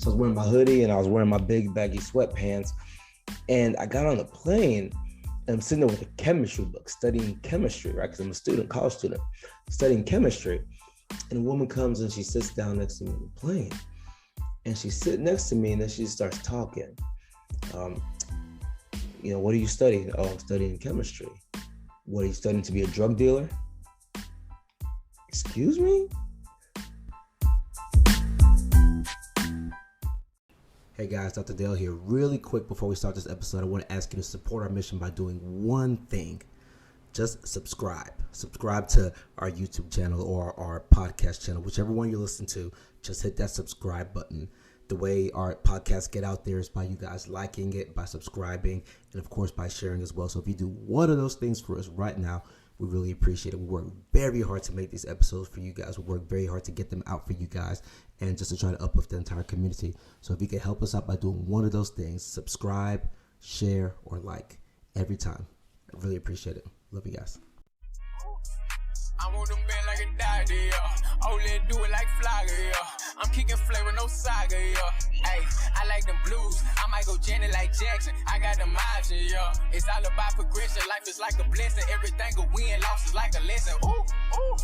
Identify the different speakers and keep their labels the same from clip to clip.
Speaker 1: So I was wearing my hoodie and I was wearing my big baggy sweatpants. And I got on the plane and I'm sitting there with a chemistry book, studying chemistry, right? Because I'm a student, college student, studying chemistry. And a woman comes and she sits down next to me on the plane. And she sits next to me and then she starts talking. What are you studying? Oh, I'm studying chemistry. What, are you studying to be a drug dealer? Excuse me? Hey guys, Dr. Dale here. Really quick before we start this episode, I want to ask you to support our mission by doing one thing. Just subscribe. Subscribe to our YouTube channel or our podcast channel, whichever one you listen to. Just hit that subscribe button. The way our podcasts get out there is by you guys liking it, by subscribing, and of course by sharing as well. So if you do one of those things for us right now, we really appreciate it. We work very hard to make these episodes for you guys. We work very hard to get them out for you guys and just to try to uplift the entire community. So if you can help us out by doing one of those things, subscribe, share, or like every time. I really appreciate it. Love you guys.
Speaker 2: I'm on them band like a daddy, yeah. Oh, let's do it like Flagger, yeah. I'm kicking flavor, no saga, yeah. Hey, I like them blues. I might go Janet like Jackson. I got them options, yeah. It's all about progression. Life is like a blessing. Everything a win, loss is like a lesson. Ooh, ooh.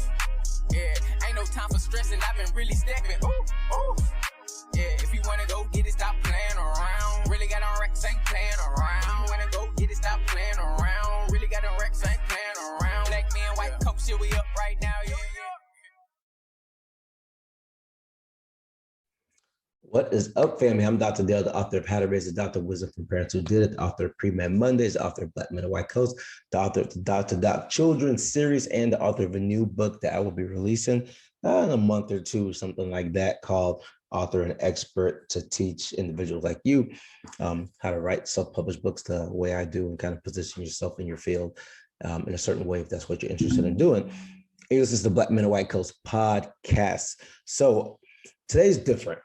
Speaker 2: Yeah, ain't no time for stressing. I've been really stepping. Ooh, ooh. Yeah, if you wanna go get it, stop playing around. Really got on racks, ain't playing around. Wanna go get it, stop playing around. Really got on racks, ain't playing around. Black man, white coat, shit, we up right now, yeah.
Speaker 1: What is up, family? I'm Dr. Dale, the author of How to Raise a Doctor Wisdom from Parents Who Did It, the author of PreMed Mondays, the author of Black Men and White Coats, the author of the Dr. Doc Children's series, and the author of a new book that I will be releasing in a month or two, something like that, called Author and Expert, to teach individuals like you how to write self-published books the way I do and kind of position yourself in your field in a certain way if that's what you're interested in doing. This is the Black Men and White Coats podcast. So today's different.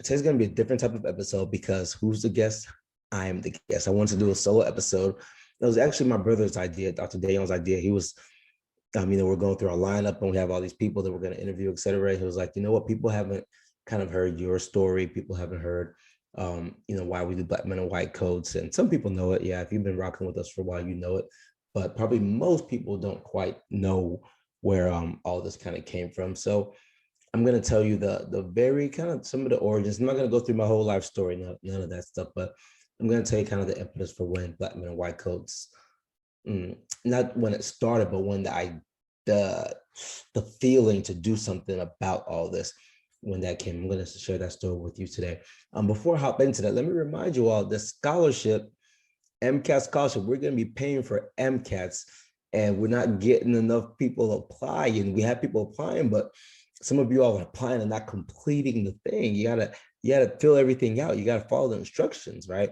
Speaker 1: Today's going to be a different type of episode because who's the guest? I am the guest. I wanted to do a solo episode. It was actually my brother's idea, Dr. Dayon's idea. He was, we're going through our lineup and we have all these people that we're going to interview, et cetera. He was like, you know what? People haven't kind of heard your story. People haven't heard, why we do Black Men and White Coats. And some people know it. Yeah, if you've been rocking with us for a while, you know it. But probably most people don't quite know where all this kind of came from. So I'm going to tell you the very kind of some of the origins. I'm not going to go through my whole life story, none of that stuff, but I'm going to tell you kind of the impetus for when Black Men and White Coats, not when it started, but when the feeling to do something about all this, when that came. I'm going to share that story with you today. Before I hop into that, let me remind you all the scholarship, MCAT scholarship, we're going to be paying for MCATs and we're not getting enough people applying. We have people applying, but some of you all are applying and not completing the thing. You gotta fill everything out. You gotta follow the instructions, right?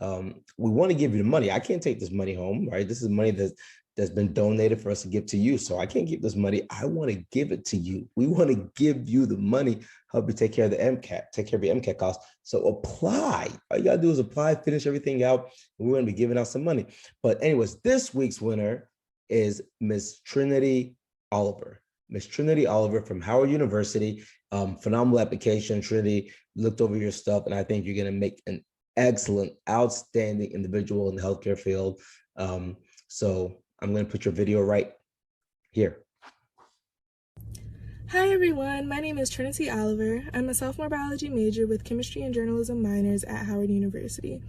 Speaker 1: We want to give you the money. I can't take this money home, right? This is money that's been donated for us to give to you. So I can't keep this money. I want to give it to you. We want to give you the money, help you take care of the MCAT, take care of your MCAT costs. So apply. All you gotta do is apply, finish everything out, and we're gonna be giving out some money. But anyways, this week's winner is Miss Trinity Oliver. Miss Trinity Oliver from Howard University. Phenomenal application. Trinity looked over your stuff, and I think you're going to make an excellent, outstanding individual in the healthcare field. So I'm going to put your video right here.
Speaker 3: Hi everyone, my name is Trinity Oliver. I'm a sophomore biology major with chemistry and journalism minors at Howard University.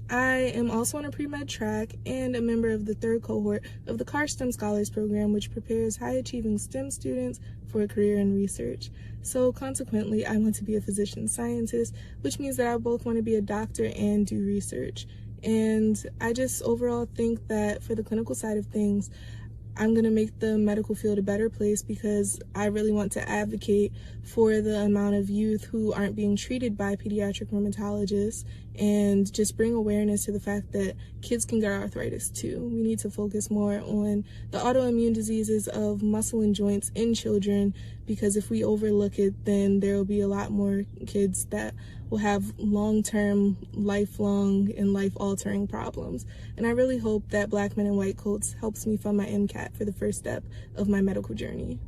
Speaker 3: I am also on a pre-med track and a member of the third cohort of the CAR STEM Scholars Program, which prepares high-achieving STEM students for a career in research. So consequently, I want to be a physician scientist, which means that I both want to be a doctor and do research. And I just overall think that for the clinical side of things, I'm going to make the medical field a better place because I really want to advocate for the amount of youth who aren't being treated by pediatric rheumatologists and just bring awareness to the fact that kids can get arthritis too. We need to focus more on the autoimmune diseases of muscle and joints in children because if we overlook it, then there will be a lot more kids that will have long-term, lifelong, and life-altering problems. And I really hope that Black Men and White Coats helps me fund my MCAT for the first step of my medical journey.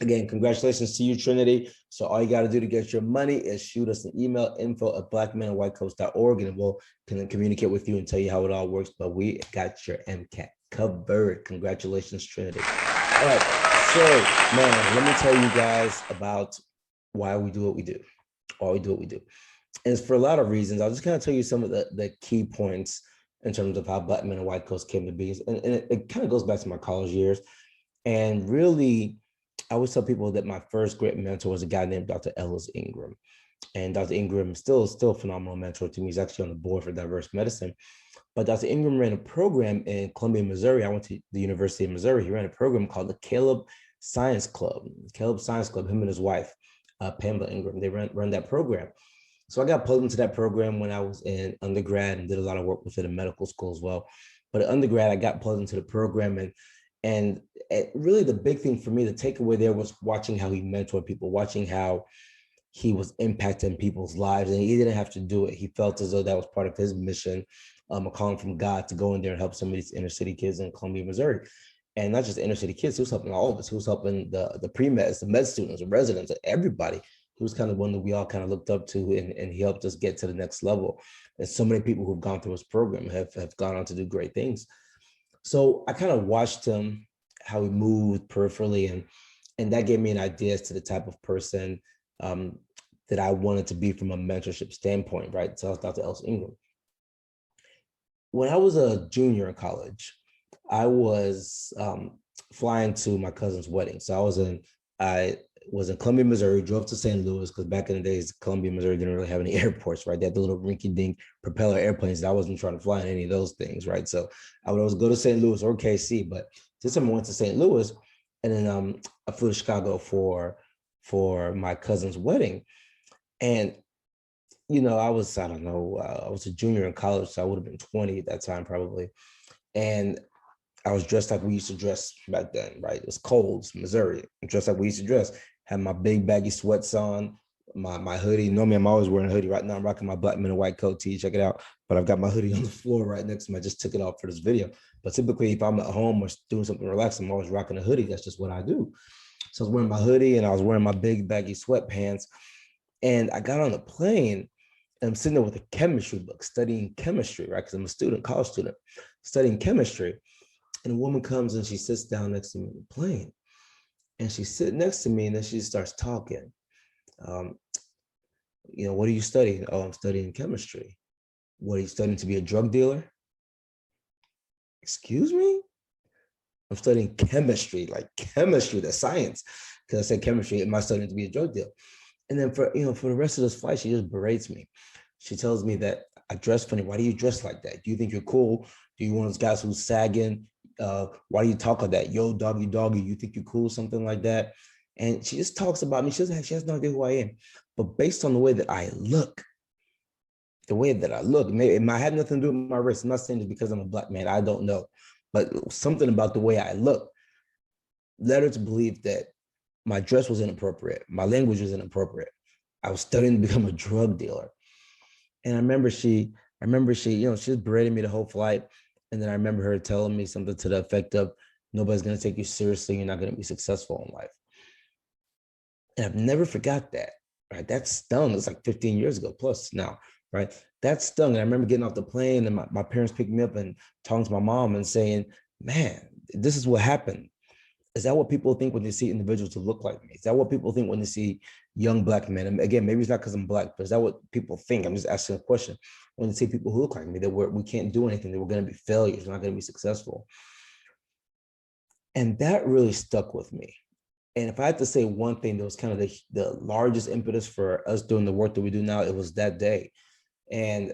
Speaker 1: Again, congratulations to you, Trinity. So all you got to do to get your money is shoot us an email, info@blackmenandwhitecoats.org, and we'll communicate with you and tell you how it all works. But we got your MCAT covered. Congratulations, Trinity. All right. So, man, let me tell you guys about why we do what we do. Why we do what we do. And it's for a lot of reasons. I'll just kind of tell you some of the key points in terms of how Black Men and White Coats came to be. And it kind of goes back to my college years. And really, I always tell people that my first great mentor was a guy named Dr. Ellis Ingram. And Dr. Ingram is still a phenomenal mentor to me. He's actually on the board for diverse medicine. But Dr. Ingram ran a program in Columbia, Missouri. I went to the University of Missouri. He ran a program called the Caleb Science Club. Caleb Science Club, him and his wife, Pamela Ingram, they run that program. So I got pulled into that program when I was in undergrad and did a lot of work with it in medical school as well. But at undergrad, I got pulled into the program, and really the big thing for me, the takeaway there was watching how he mentored people, watching how he was impacting people's lives, and he didn't have to do it. He felt as though that was part of his mission, a calling from God to go in there and help some of these inner city kids in Columbia, Missouri. And not just inner city kids, he was helping all of us. He was helping the pre-meds, the med students, the residents, everybody. He was kind of one that we all kind of looked up to, and he helped us get to the next level. And so many people who've gone through his program have gone on to do great things. So I kind of watched him, how he moved peripherally, and that gave me an idea as to the type of person that I wanted to be from a mentorship standpoint, right? So I was Dr. Ellis Ingram. When I was a junior in college, I was flying to my cousin's wedding. So I was in Columbia, Missouri, drove to St. Louis, because back in the days, Columbia, Missouri didn't really have any airports, right? They had the little rinky-dink propeller airplanes. I wasn't trying to fly in any of those things, right? So I would always go to St. Louis or KC, but this time I went to St. Louis, and then I flew to Chicago for my cousin's wedding. And, you know, I was a junior in college, so I would have been 20 at that time probably. And I was dressed like we used to dress back then, right? It was cold, Missouri. I'm dressed like we used to dress. Had my big baggy sweats on, my hoodie. Normally I'm always wearing a hoodie. Right now I'm rocking my Black Men and White Coat tee. Check it out. But I've got my hoodie on the floor right next to me. I just took it off for this video. But typically if I'm at home or doing something relaxed, I'm always rocking a hoodie. That's just what I do. So I was wearing my hoodie and I was wearing my big baggy sweatpants. And I got on the plane and I'm sitting there with a chemistry book, studying chemistry, right? Because I'm a student, college student, studying chemistry. And a woman comes and she sits down next to me on the plane. And she's sitting next to me and then she starts talking. You know, what are you studying? Oh, I'm studying chemistry. What are you studying, to be a drug dealer? Excuse me? I'm studying chemistry, like chemistry, the science. Because I said chemistry, am I studying to be a drug dealer? And then for the rest of this flight, she just berates me. She tells me that I dress funny. Why do you dress like that? Do you think you're cool? Do you want those guys who's sagging? Why do you talk like that? Yo, doggy, doggy, you think you're cool? Something like that. And she just talks about me. She has no idea who I am. But based on the way that I look, maybe it might have nothing to do with my race. I'm not saying it's because I'm a Black man. I don't know. But something about the way I look led her to believe that my dress was inappropriate. My language was inappropriate. I was studying to become a drug dealer. And I remember she, she was berating me the whole flight. And then I remember her telling me something to the effect of, nobody's going to take you seriously. You're not going to be successful in life. And I've never forgot that, right? That stung. It's like 15 years ago plus now, right? That stung. And I remember getting off the plane and my parents picked me up and talking to my mom and saying, man, this is what happened. Is that what people think when they see individuals who look like me? Is that what people think when they see young Black men? And again, maybe it's not because I'm Black, but is that what people think? I'm just asking a question. When they see people who look like me, that we can't do anything, that we're going to be failures, we're not going to be successful. And that really stuck with me. And if I had to say one thing that was kind of the largest impetus for us doing the work that we do now, it was that day. And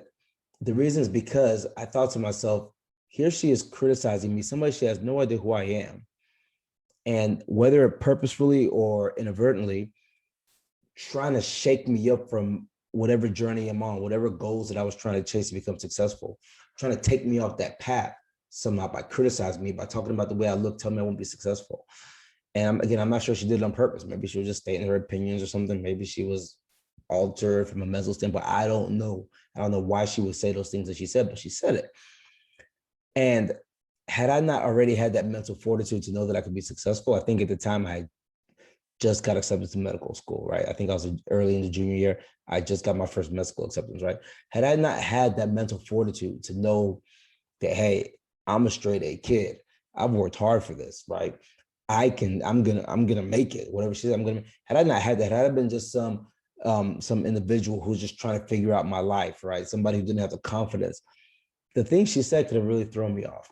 Speaker 1: the reason is because I thought to myself, here she is criticizing me, somebody she has no idea who I am. And whether purposefully or inadvertently, trying to shake me up from whatever journey I'm on, whatever goals that I was trying to chase to become successful, trying to take me off that path somehow by criticizing me, by talking about the way I look, tell me I won't be successful. And again, I'm not sure she did it on purpose. Maybe she was just stating her opinions or something. Maybe she was altered from a mental standpoint. I don't know. I don't know why she would say those things that she said, but she said it. And had I not already had that mental fortitude to know that I could be successful, I think at the time I just got accepted to medical school, right? I think I was early in the junior year. I just got my first medical acceptance, right? Had I not had that mental fortitude to know that, hey, I'm a straight A kid. I've worked hard for this, right? I'm gonna make it. Whatever she said, I'm gonna. Had I not had that, had I been just some individual who's just trying to figure out my life, right? Somebody who didn't have the confidence. The things she said could have really thrown me off,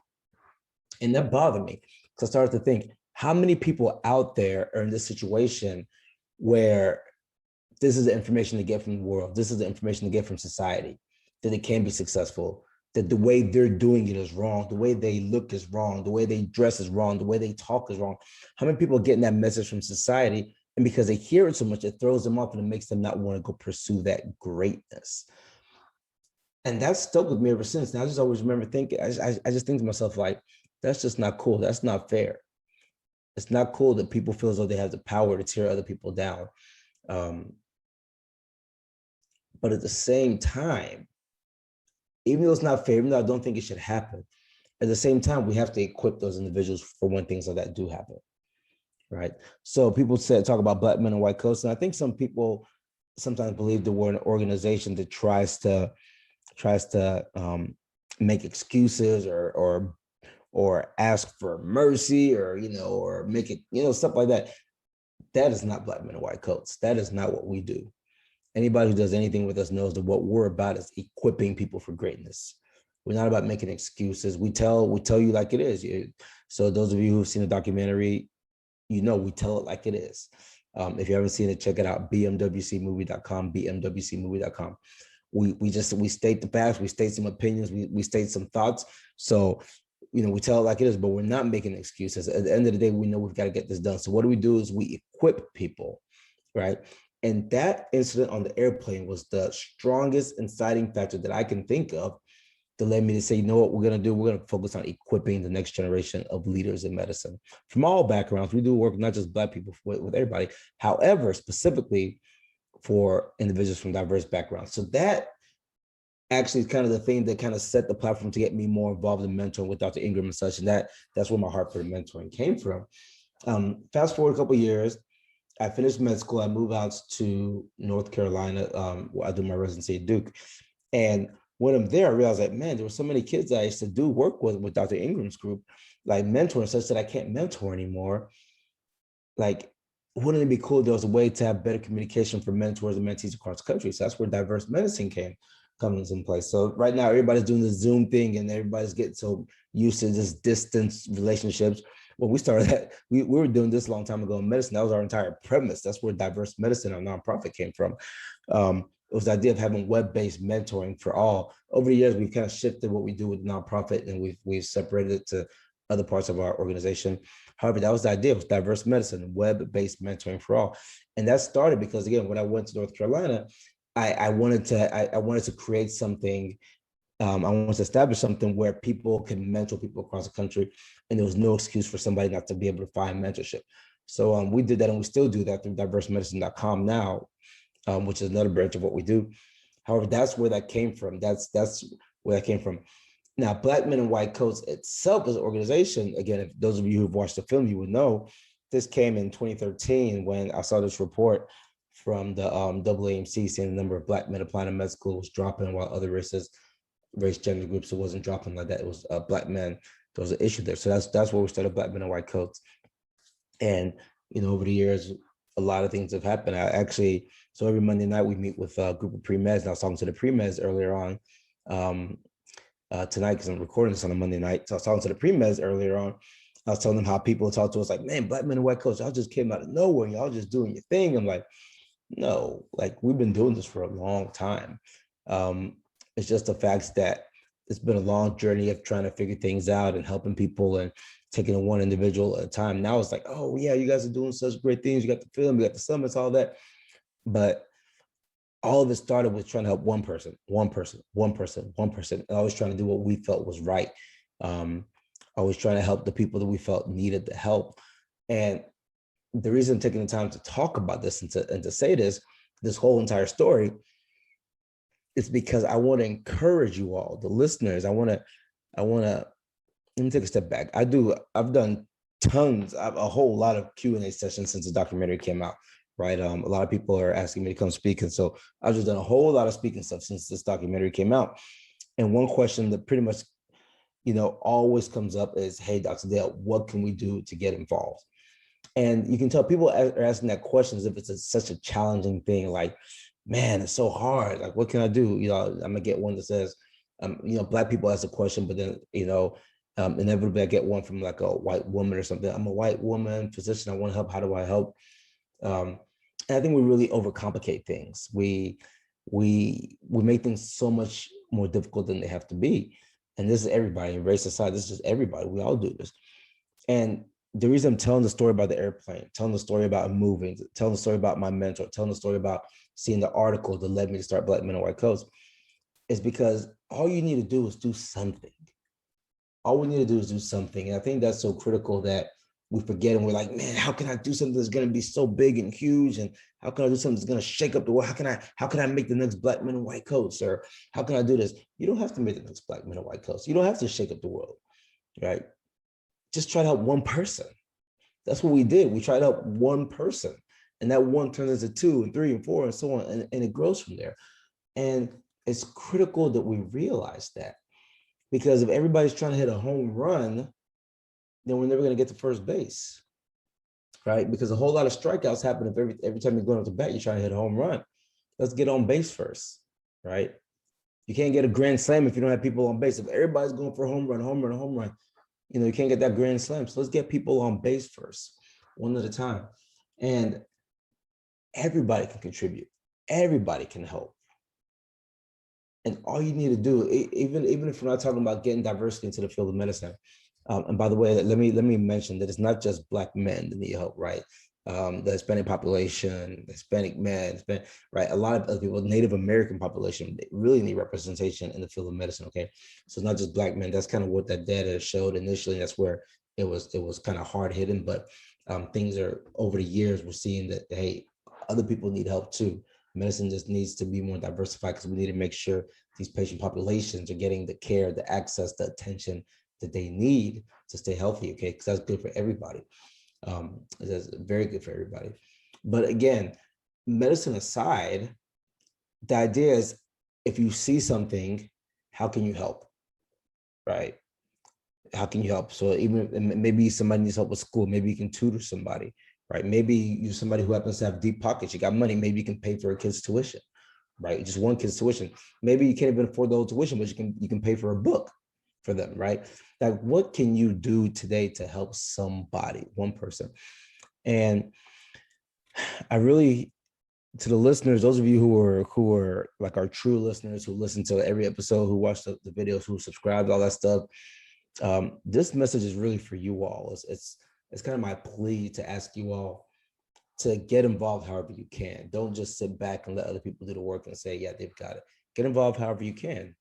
Speaker 1: and that bothered me because I started to think, how many people out there are in this situation where this is the information they get from the world, this is the information they get from society, that they can be successful, that the way they're doing it is wrong, the way they look is wrong, the way they dress is wrong, the way they talk is wrong. How many people are getting that message from society? And because they hear it so much, it throws them off and it makes them not want to go pursue that greatness. And that's stuck with me ever since. And I just always remember thinking, I just think to myself, like, that's just not cool. That's not fair. It's not cool that people feel as though they have the power to tear other people down. But at the same time, even though it's not fair, even though I don't think it should happen, at the same time, we have to equip those individuals for when things like that do happen, right? So people talk about Black men and white coats, and I think some people sometimes believe that we're an organization that tries to make excuses or ask for mercy, or or make it stuff like that. That is not Black men and white coats. That is not what we do. Anybody who does anything with us knows that what we're about is equipping people for greatness. We're not about making excuses. We tell you like it is. So those of you who've seen the documentary, we tell it like it is. If you haven't seen it, check it out. bmwcmovie.com, bmwcmovie.com. We state the facts, we state some opinions, we state some thoughts. So, we tell it like it is, but we're not making excuses. At the end of the day, we know we've got to get this done. So what we do is we equip people, right? And that incident on the airplane was the strongest inciting factor that I can think of that led me to say, you know what we're going to do? We're going to focus on equipping the next generation of leaders in medicine from all backgrounds. We do work, not just Black people, with everybody. However, specifically for individuals from diverse backgrounds. So that actually is kind of the thing that kind of set the platform to get me more involved in mentoring with Dr. Ingram and such. And that's where my heart for the mentoring came from. Fast forward a couple of years, I finished med school. I moved out to North Carolina, where I do my residency at Duke. And when I'm there, I realized that, man, there were so many kids I used to do work with Dr. Ingram's group, like mentoring, such that I can't mentor anymore. Like, wouldn't it be cool if there was a way to have better communication for mentors and mentees across the country? So that's where diverse medicine comes in place. So right now, everybody's doing the Zoom thing and everybody's getting so used to this distance relationships. Well, we started that, we were doing this a long time ago in medicine. That was our entire premise. That's where diverse medicine, our nonprofit, came from. It was the idea of having web-based mentoring for all. Over the years, we've kind of shifted what we do with the nonprofit, and we've separated it to other parts of our organization. However, that was the idea, was diverse medicine, web-based mentoring for all. And that started because, again, when I went to North Carolina, I wanted to create something. I wanted to establish something where people can mentor people across the country, and there was no excuse for somebody not to be able to find mentorship. So we did that, and we still do that through diversemedicine.com now, which is another branch of what we do. However, that's where that came from. That's where that came from. Now, Black Men in White Coats itself as an organization, again, if those of you who've watched the film, you would know, this came in 2013 when I saw this report from the AAMC saying the number of Black men applying to med school was dropping, while other race gender groups, it wasn't dropping like that. It was Black men. There was an issue there. So that's where we started Black Men in White Coats. And, over the years, a lot of things have happened. So every Monday night we meet with a group of pre-meds, and I was talking to the pre-meds earlier on tonight, because I'm recording this on a Monday night. So I was talking to the pre-meds earlier on. I was telling them how people talk to us like, man, Black Men in White Coats, y'all just came out of nowhere. Y'all just doing your thing. I'm like, no, like, we've been doing this for a long time. It's just the fact that it's been a long journey of trying to figure things out and helping people and taking it one individual at a time. Now it's like, oh yeah, you guys are doing such great things. You got the film, you got the summits, all that. But all of it started with trying to help one person. And always trying to do what we felt was right. Always trying to help the people that we felt needed the help. And the reason I'm taking the time to talk about this and to say this whole entire story, is because I want to encourage you all, the listeners. Let me take a step back. I've done a whole lot of Q&A sessions since the documentary came out, right? A lot of people are asking me to come speak. And so I've just done a whole lot of speaking stuff since this documentary came out. And one question that pretty much, always comes up is, hey, Dr. Dale, what can we do to get involved? And you can tell people are asking that question as if it's such a challenging thing. Like, man, it's so hard. Like, what can I do? I'm gonna get one that says, Black people ask a question, but then, inevitably I get one from like a white woman or something. I'm a white woman physician. I want to help. How do I help? And I think we really overcomplicate things. We make things so much more difficult than they have to be. And this is everybody, race aside, this is just everybody. We all do this. And the reason I'm telling the story about the airplane, telling the story about moving, telling the story about my mentor, telling the story about seeing the article that led me to start Black Men and White Coats, is because all you need to do is do something. All we need to do is do something. And I think that's so critical that we forget, and we're like, man, how can I do something that's going to be so big and huge? And how can I do something that's going to shake up the world? How can I make the next Black Men and White Coats? Or how can I do this? You don't have to make the next Black Men and White Coats. You don't have to shake up the world, right? Just try to help one person. That's what we did. We tried to help one person, and that one turns into 2 and 3 and 4 and so on. And it grows from there. And it's critical that we realize that, because if everybody's trying to hit a home run, then we're never going to get to first base, right? Because a whole lot of strikeouts happen if every time you're going up to bat, you're trying to hit a home run. Let's get on base first, right? You can't get a grand slam if you don't have people on base. If everybody's going for a home run, you can't get that grand slam. So let's get people on base first, one at a time. And everybody can contribute. Everybody can help. And all you need to do, even if we're not talking about getting diversity into the field of medicine, and by the way, let me mention that it's not just Black men that need help, right? The Hispanic population, the Hispanic men, right? A lot of other people, Native American population, they really need representation in the field of medicine, okay? So it's not just Black men. That's kind of what that data showed initially. That's where it was kind of hard hitting, but things are, over the years, we're seeing that, hey, other people need help too. Medicine just needs to be more diversified, because we need to make sure these patient populations are getting the care, the access, the attention that they need to stay healthy, okay? Because that's good for everybody. That's very good for everybody. But again, medicine aside, the idea is, if you see something, how can you help, right? How can you help? So even maybe somebody needs help with school, maybe you can tutor somebody, right? Maybe you're somebody who happens to have deep pockets, you got money, maybe you can pay for a kid's tuition, right? Just one kid's tuition. Maybe you can't even afford the whole tuition, but you can pay for a book for them, right? Like, what can you do today to help somebody, one person? And I really, to the listeners, those of you who are like our true listeners, who listen to every episode, who watch the videos, who subscribe, all that stuff, this message is really for you all. It's kind of my plea to ask you all to get involved however you can. Don't just sit back and let other people do the work and say, yeah, they've got it. Get involved however you can.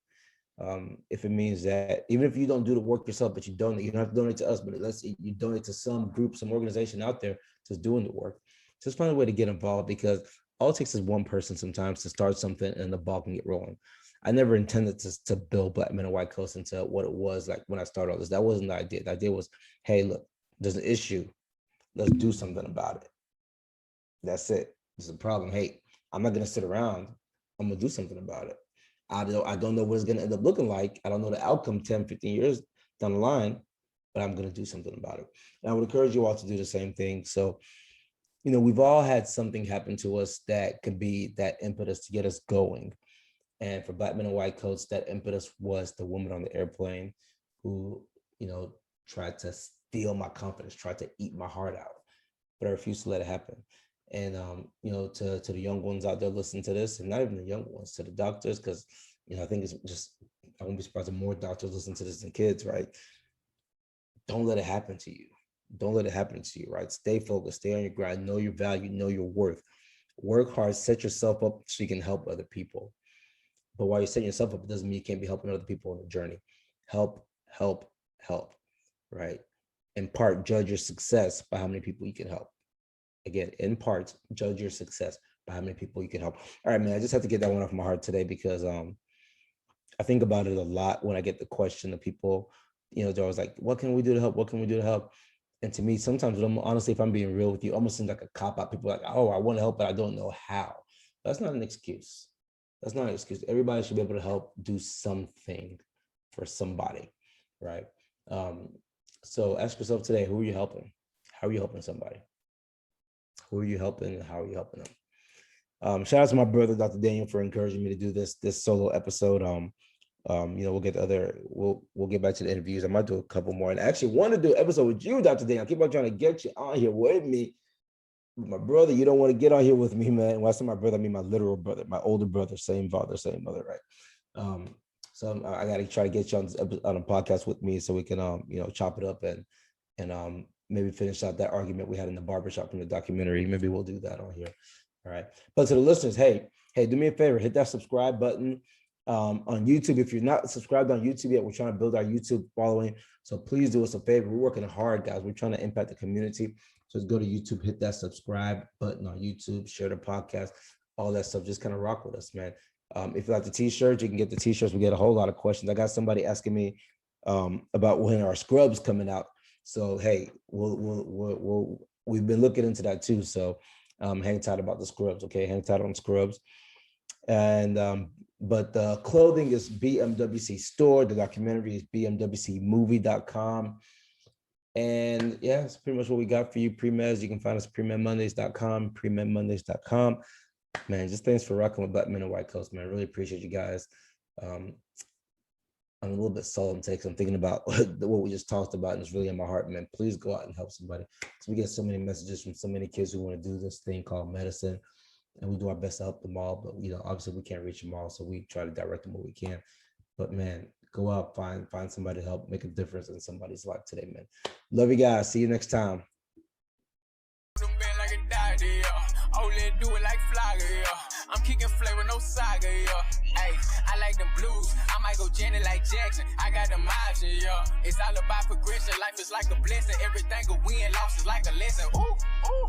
Speaker 1: If it means that, even if you don't do the work yourself, but you don't have to donate to us, but let's say you donate to some group, some organization out there just doing the work. Just find a way to get involved, because all it takes is one person sometimes to start something and the ball can get rolling. I never intended to build Black Men and White Coats into what it was like when I started all this. That wasn't the idea. The idea was, hey, look, there's an issue. Let's do something about it. That's it. There's a problem. Hey, I'm not going to sit around. I'm going to do something about it. I don't know what it's going to end up looking like. I don't know the outcome 10, 15 years down the line, but I'm going to do something about it. And I would encourage you all to do the same thing. So, we've all had something happen to us that could be that impetus to get us going. And for Black Men and White Coats, that impetus was the woman on the airplane who, tried to steal my confidence, tried to eat my heart out, but I refused to let it happen. And, to the young ones out there listening to this, and not even the young ones, to the doctors, because, I think it's just, I won't be surprised if more doctors listen to this than kids, right? Don't let it happen to you. Don't let it happen to you, right? Stay focused, stay on your grind, know your value, know your worth. Work hard, set yourself up so you can help other people. But while you're setting yourself up, it doesn't mean you can't be helping other people on the journey. Help, right? In part, judge your success by how many people you can help. Again, in part, judge your success by how many people you can help. All right, man, I just have to get that one off my heart today, because I think about it a lot when I get the question of people, they're always like, what can we do to help? What can we do to help? And to me, sometimes, honestly, if I'm being real with you, almost seems like a cop out. People are like, oh, I want to help, but I don't know how. That's not an excuse. That's not an excuse. Everybody should be able to help do something for somebody, right? So ask yourself today, who are you helping? How are you helping somebody? Who are you helping and how are you helping them? Shout out to my brother, Dr. Daniel, for encouraging me to do this solo episode. We'll get we'll get back to the interviews. I might do a couple more. And I actually want to do an episode with you, Dr. Daniel. I keep on trying to get you on here with me. My brother, you don't want to get on here with me, man. When I say my brother, I mean my literal brother, my older brother, same father, same mother, right? So I got to try to get you on a podcast with me so we can, chop it up and maybe finish out that argument we had in the barbershop from the documentary. Maybe we'll do that on here. All right. But to the listeners, hey, do me a favor, hit that subscribe button on YouTube. If you're not subscribed on YouTube yet, we're trying to build our YouTube following. So please do us a favor. We're working hard, guys. We're trying to impact the community. So just go to YouTube, hit that subscribe button on YouTube, share the podcast, all that stuff. Just kind of rock with us, man. If you like the t-shirts, you can get the t-shirts. We get a whole lot of questions. I got somebody asking me about when our scrubs coming out. So, hey, we've been looking into that too. So hang tight about the scrubs. Okay. Hang tight on scrubs. And, but the clothing is BMWC store. The documentary is bmwcmovie.com. And yeah, it's pretty much what we got for you, PreMeds. You can find us at PreMedMondays.com, PreMedMondays.com. Man, just thanks for rocking with Black Men and White Coats, man. I really appreciate you guys. I'm a little bit solemn takes. I'm thinking about what we just talked about, and it's really in my heart, man. Please go out and help somebody. So we get so many messages from so many kids who want to do this thing called medicine, and we do our best to help them all. But obviously we can't reach them all, so we try to direct them where we can. But man, go out, find somebody to help make a difference in somebody's life today, man. Love you guys. See you next time.
Speaker 2: Only do it like Flogger, yeah. I'm kicking flavor, no saga, yeah. Hey, I like them blues. I might go Jenny like Jackson. I got them options, yeah. It's all about progression. Life is like a blessing. Everything a win, loss is like a lesson. Ooh, ooh.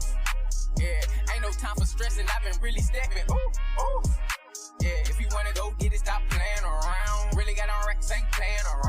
Speaker 2: Yeah, ain't no time for stressing. I've been really stepping. Ooh, ooh. Yeah, if you wanna go get it, stop playing around. Really got on racks, ain't playing around.